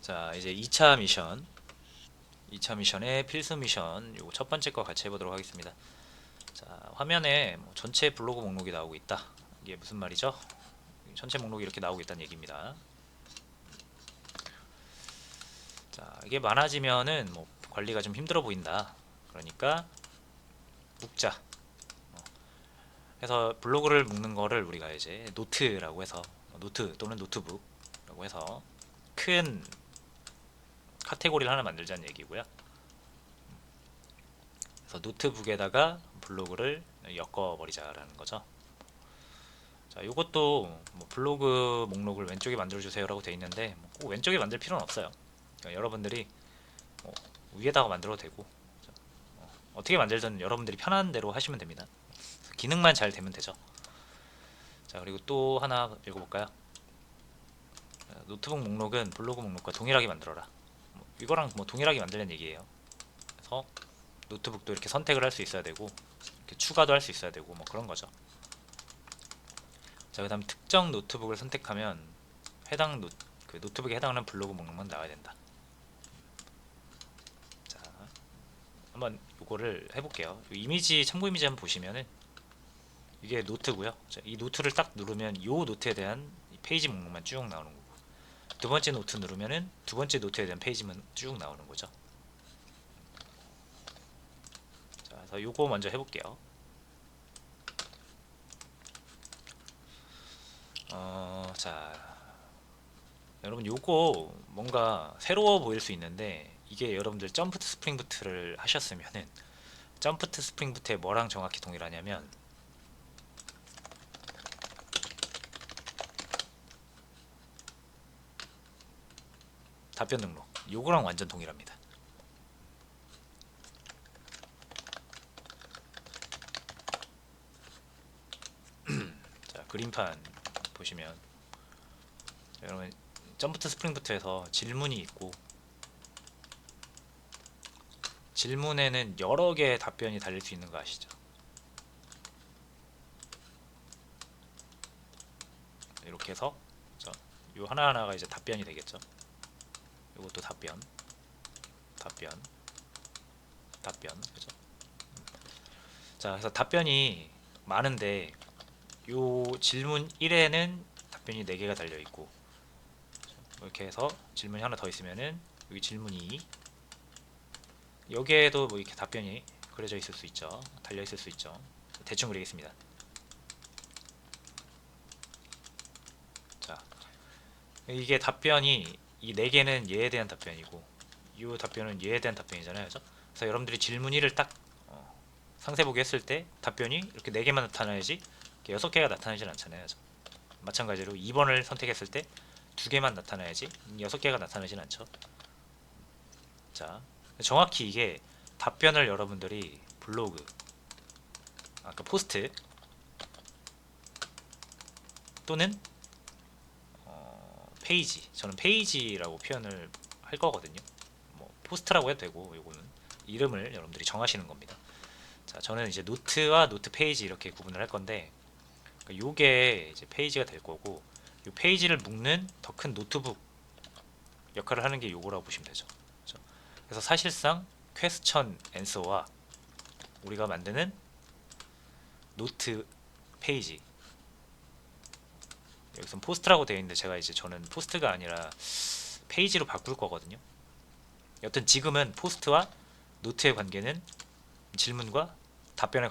자, 이제 2차 미션. 2차 미션의 필수 미션, 요거 첫 번째 거 같이 해보도록 하겠습니다. 자, 화면에 뭐 전체 블로그 목록이 나오고 있다. 이게 무슨 말이죠? 전체 목록이 이렇게 나오고 있다는 얘기입니다. 자, 이게 많아지면은 뭐 관리가 좀 힘들어 보인다. 그러니까 묶자. 해서 블로그를 묶는 거를 우리가 이제 노트라고 해서, 노트 또는 노트북이라고 해서 큰 카테고리를 하나 만들자는 얘기고요. 그래서 노트북에다가 블로그를 엮어버리자라는 거죠. 자, 이것도 뭐 블로그 목록을 왼쪽에 만들어주세요라고 되어 있는데 뭐꼭 왼쪽에 만들 필요는 없어요. 그러니까 여러분들이 뭐 위에다가 만들어도 되고 어떻게 만들든 여러분들이 편한 대로 하시면 됩니다. 기능만 잘 되면 되죠. 자, 그리고 또 하나 읽어볼까요? 노트북 목록은 블로그 목록과 동일하게 만들어라. 뭐 이거랑 뭐 동일하게 만들는 얘기예요. 그래서 노트북도 이렇게 선택을 할 수 있어야 되고 이렇게 추가도 할 수 있어야 되고 뭐 그런 거죠. 자, 그다음 특정 노트북을 선택하면 해당 그 노트북에 해당하는 블로그 목록만 나와야 된다. 자, 한번 요거를 해볼게요. 이미지 참고 이미지 한번 보시면은 이게 노트고요. 자, 이 노트를 딱 누르면 요 노트에 대한 페이지 목록만 쭉 나오는 거고, 두 번째 노트 누르면은 두 번째 노트에 대한 페이지만 쭉 나오는 거죠. 자, 그래서 요거 먼저 해볼게요. 자, 여러분 요거 뭔가 새로워 보일 수 있는데 이게 여러분들 점프트 스프링부트를 하셨으면은 점프트 스프링부트에 뭐랑 정확히 동일하냐면 답변 등록 요거랑 완전 동일합니다. 자, 그림판 보시면 여러분 점프트 스프링부트에서 질문이 있고 질문에는 여러 개의 답변이 달릴 수 있는 거 아시죠? 이렇게 해서 요 하나하나가 이제 답변이 되겠죠. 요것도 답변, 답변, 답변, 그죠? 자, 그래서 답변이 많은데 요 질문 1에는 답변이 4개가 달려 있고 이렇게 해서 질문이 하나 더 있으면은 여기 질문 2 여기에도 뭐 이렇게 답변이 그려져 있을 수 있죠. 달려 있을 수 있죠. 대충 그리겠습니다. 자, 이게 답변이 이 4개는 얘에 대한 답변이고 이 답변은 얘에 대한 답변이잖아요. 그죠? 그래서 여러분들이 질문 1을 딱 상세 보기 했을 때 답변이 이렇게 4개만 나타나야지 6개가 나타나진 않잖아요. 그죠? 마찬가지로 2번을 선택했을 때 2개만 나타나야지 6개가 나타나진 않죠. 자, 정확히 이게 답변을 여러분들이 블로그, 아까 포스트 또는 페이지, 저는 페이지라고 표현을 할 거거든요. 뭐 포스트라고 해도 되고 요거는 이름을 여러분들이 정하시는 겁니다. 자, 저는 이제 노트와 노트 페이지 이렇게 구분을 할 건데 요게 이제 페이지가 될 거고 요 페이지를 묶는 더 큰 노트북 역할을 하는 게 요거라고 보시면 되죠. 그렇죠? 그래서 사실상 퀘스천 앤서와 우리가 만드는 노트 페이지, 여기서 포스트라고 되어 있는데 제가 이제 저는 포스트가 아니라 페이지로 바꿀 거거든요. 여튼 지금은 포스트와 노트의 관계는 질문과 답변의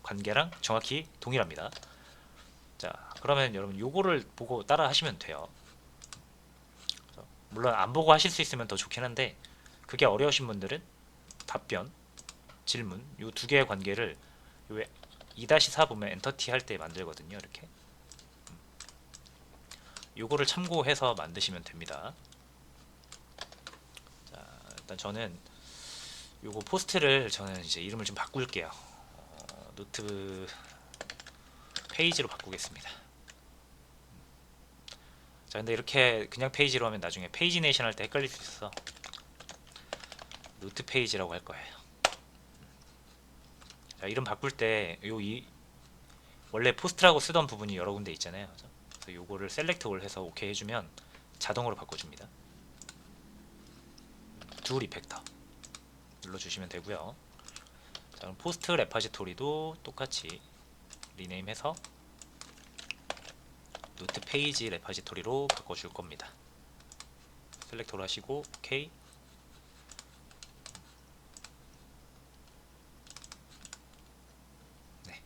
관계랑 정확히 동일합니다. 자, 그러면 여러분 요거를 보고 따라 하시면 돼요. 물론 안 보고 하실 수 있으면 더 좋긴 한데 그게 어려우신 분들은 답변, 질문 요 두 개의 관계를 요 2-4 보면 엔터티 할 때 만들거든요. 이렇게 요거를 참고해서 만드시면 됩니다. 자, 일단 저는 요거 포스트를 저는 이제 이름을 좀 바꿀게요. 노트 페이지로 바꾸겠습니다. 자, 근데 이렇게 그냥 페이지로 하면 나중에 페이지네이션 할 때 헷갈릴 수 있어서 노트 페이지라고 할 거예요. 자, 이름 바꿀 때 원래 포스트라고 쓰던 부분이 여러 군데 있잖아요. 그래서 요거를 셀렉트 올 해서 오케이 해주면 자동으로 바꿔줍니다. 두 리팩터 눌러주시면 되고요. 자, 그럼 포스트 레파지토리도 똑같이 리네임해서 노트 페이지 레파지토리로 바꿔줄 겁니다. 셀렉터로 하시고 OK. 네,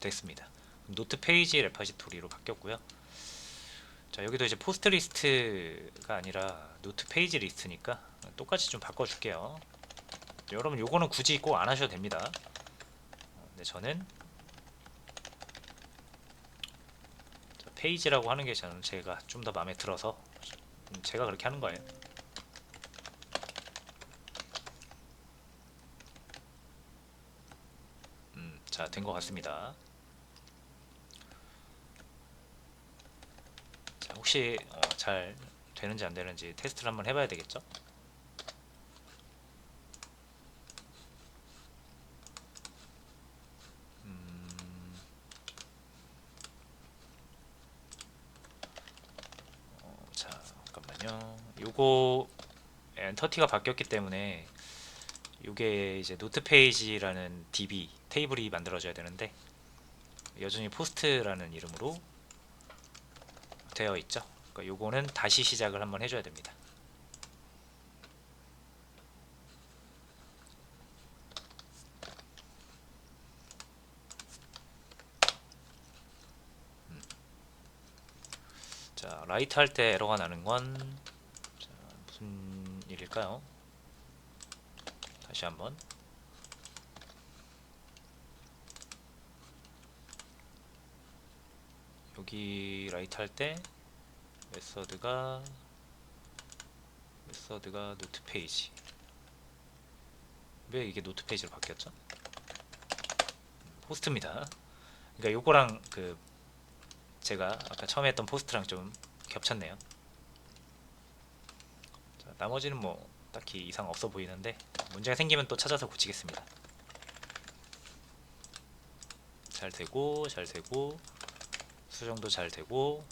됐습니다. 노트 페이지 레파지토리로 바뀌었고요. 자, 여기도 이제 포스트 리스트가 아니라 노트 페이지 리스트니까 똑같이 좀 바꿔줄게요. 여러분 요거는 굳이 꼭 안 하셔도 됩니다. 근데 저는 페이지라고 하는 게 저는 제가 좀 더 마음에 들어서 제가 그렇게 하는 거예요. 자, 된 것 같습니다. 자, 혹시 잘 되는지 안 되는지 테스트를 한번 해봐야 되겠죠? 자, 잠깐만요. 요거 엔터티가 바뀌었기 때문에 요게 이제 노트 페이지라는 DB 테이블이 만들어져야 되는데 여전히 포스트라는 이름으로 되어 있죠. 그러니까 요거는 다시 시작을 한번 해줘야 됩니다. 자, 라이트 할 때 에러가 나는 건 자, 무슨 일일까요? 다시 한번. 여기 라이트 할 때 메서드가 노트 페이지. 왜 이게 노트 페이지로 바뀌었죠? 포스트입니다. 그러니까 요거랑 그 제가 아까 처음에 했던 포스트랑 좀 겹쳤네요. 자, 나머지는 뭐 딱히 이상 없어 보이는데 문제가 생기면 또 찾아서 고치겠습니다. 잘 되고 수정도 잘 되고.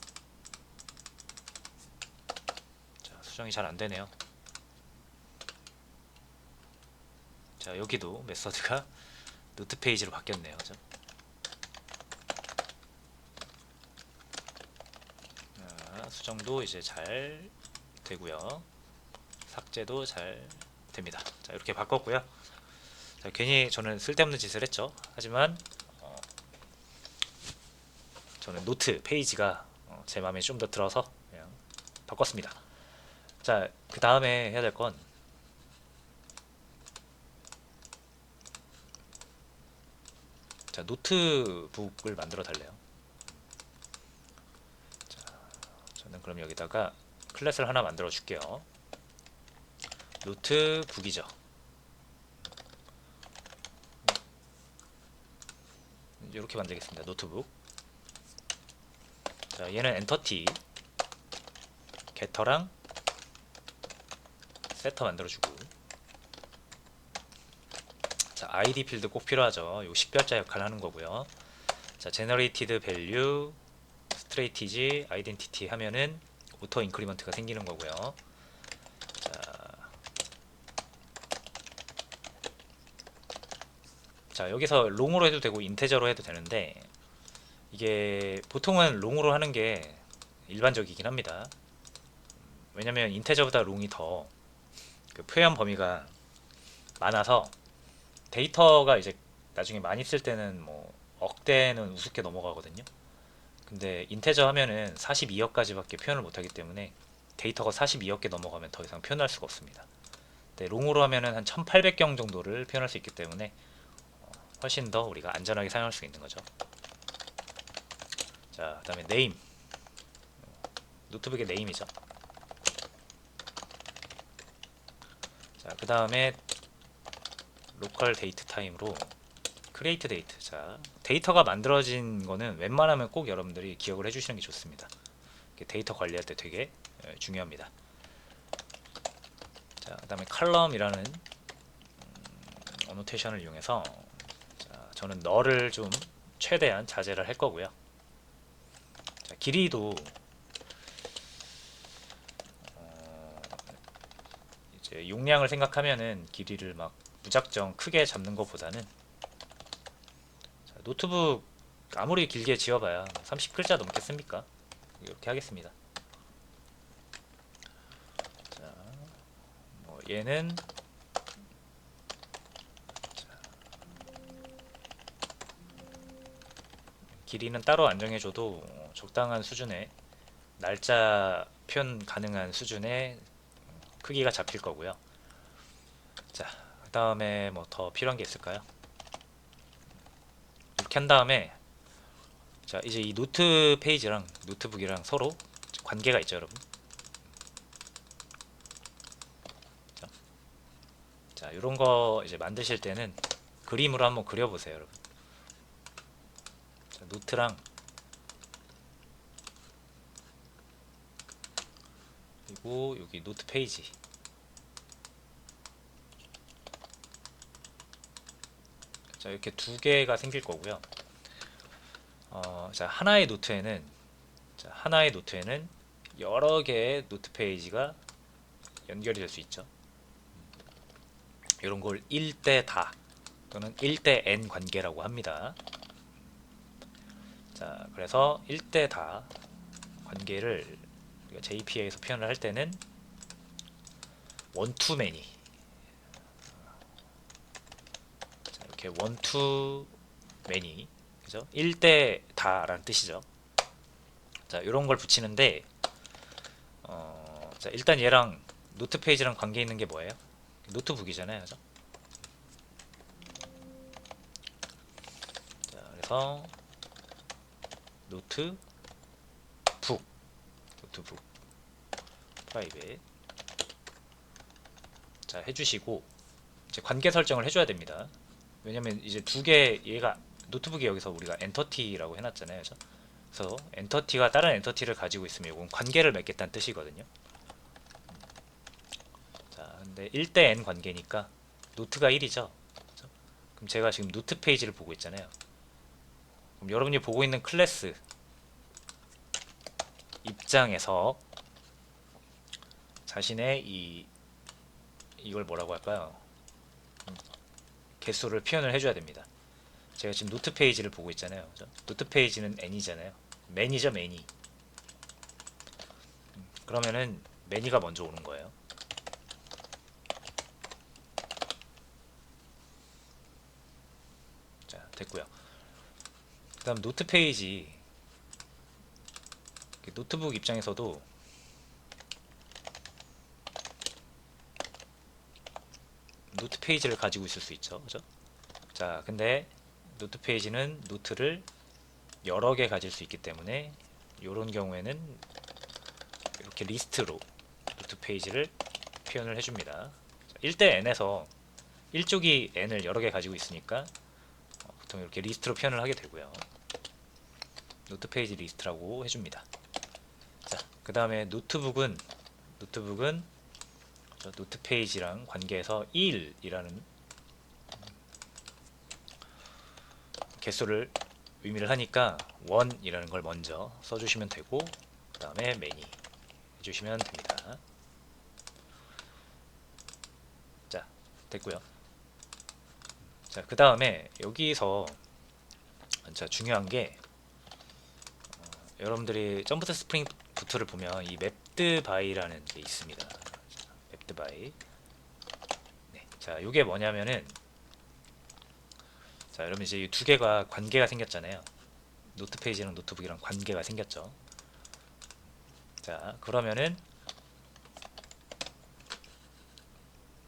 자, 수정이 잘 안되네요. 자, 여기도 메서드가 노트 페이지로 바뀌었네요. 그죠? 자, 수정도 이제 잘 되고요. 삭제도 잘 됩니다. 자, 이렇게 바꿨고요. 자, 괜히 저는 쓸데없는 짓을 했죠. 하지만 저는 노트 페이지가 제 마음에 좀 더 들어서 그냥 바꿨습니다. 자, 그 다음에 해야 될 건 자, 노트북을 만들어 달래요. 자, 저는 그럼 여기다가 클래스를 하나 만들어 줄게요. 노트북이죠. 이렇게 만들겠습니다. 노트북. 자, 얘는 엔터티 게터랑 세터 만들어주고. 자, id 필드 꼭 필요하죠. 요 식별자 역할을 하는 거고요. 자, generated value strategy identity 하면은 오토 인크리먼트가 생기는 거고요. 자, 여기서 롱으로 해도 되고 인테저로 해도 되는데 이게 보통은 롱으로 하는 게 일반적이긴 합니다. 왜냐면 인테저보다 롱이 더 그 표현 범위가 많아서 데이터가 이제 나중에 많이 쓸 때는 뭐 억대는 우습게 넘어가거든요. 근데 인테저 하면은 42억까지밖에 표현을 못하기 때문에 데이터가 42억 개 넘어가면 더 이상 표현할 수가 없습니다. 근데 롱으로 하면은 한 1800경 정도를 표현할 수 있기 때문에 훨씬 더 우리가 안전하게 사용할 수 있는 거죠. 자, 그 다음에 네임. 노트북의 네임이죠. 자, 그 다음에 로컬 데이트 타임으로 크리에이트 데이트. 자, 데이터가 만들어진 거는 웬만하면 꼭 여러분들이 기억을 해주시는 게 좋습니다. 데이터 관리할 때 되게 중요합니다. 자, 그 다음에 컬럼이라는 어노테이션을 이용해서 자, 저는 널을 좀 최대한 자제를 할 거고요. 자, 길이도 이제 용량을 생각하면은 길이를 막 무작정 크게 잡는 것보다는, 자, 노트북 아무리 길게 지어봐야 30글자 넘겠습니까? 이렇게 하겠습니다. 자, 얘는 길이는 따로 안 정해줘도 적당한 수준의, 날짜 표현 가능한 수준의 크기가 잡힐 거고요. 자, 그 다음에 뭐 더 필요한 게 있을까요? 이렇게 한 다음에, 자, 이제 이 노트 페이지랑 노트북이랑 서로 관계가 있죠, 여러분. 자, 이런 거 이제 만드실 때는 그림으로 한번 그려보세요, 여러분. 자, 노트랑, 그리고 여기 노트 페이지. 자, 이렇게 두 개가 생길 거고요. 자, 하나의 노트에는 여러 개의 노트 페이지가 연결이 될 수 있죠. 이런 걸 1대 다 또는 1대 n 관계라고 합니다. 자, 그래서 1대 다 관계를 우리가 JPA에서 표현을 할 때는 원투 매니, 이렇게 원투 매니, 그죠? 1대 다라는 뜻이죠. 자, 이런 걸 붙이는데, 자, 일단 얘랑 노트 페이지랑 관계 있는 게 뭐예요? 노트북이잖아요, 그죠? 자, 그래서 노트북 프라이빗, 자, 해주시고, 이제 관계 설정을 해줘야 됩니다. 왜냐면 이제 두 개, 얘가 노트북이 여기서 우리가 엔터티라고 해놨잖아요, 그죠? 그래서 엔터티가 다른 엔터티를 가지고 있으면 이건 관계를 맺겠다는 뜻이거든요. 자, 근데 1대 n 관계니까 노트가 1이죠. 그죠? 그럼 제가 지금 노트 페이지를 보고 있잖아요. 그럼 여러분이 보고 있는 클래스 입장에서 자신의 이걸 뭐라고 할까요? 개수를 표현을 해줘야 됩니다. 제가 지금 노트 페이지를 보고 있잖아요. 그죠? 노트 페이지는 n이잖아요. 매니죠, 매니. 그러면은 매니가 먼저 오는 거예요. 자, 됐고요. 그 다음 노트 페이지, 노트북 입장에서도 노트 페이지를 가지고 있을 수 있죠, 그죠? 자, 근데 노트 페이지는 노트를 여러 개 가질 수 있기 때문에 이런 경우에는 이렇게 리스트로 노트 페이지를 표현을 해줍니다. 1대 n에서 1쪽이 n을 여러 개 가지고 있으니까 보통 이렇게 리스트로 표현을 하게 되고요. 노트 페이지 리스트라고 해줍니다. 자, 그 다음에 노트북은 노트 페이지랑 관계해서 1이라는 개수를 의미를 하니까 1이라는 걸 먼저 써주시면 되고, 그 다음에 매니 해주시면 됩니다. 자, 됐고요. 자, 그 다음에 여기서 진짜 중요한 게, 여러분들이 점프트 스프링 부트를 보면 이 맵드 바이라는 게 있습니다. 맵드 바이. 네. 자, 이게 뭐냐면은, 자, 여러분 이제 이 두 개가 관계가 생겼잖아요. 노트 페이지랑 노트북이랑 관계가 생겼죠. 자, 그러면은,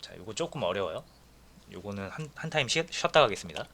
자, 요거 조금 어려워요. 요거는 한 타임 쉬었다 가겠습니다.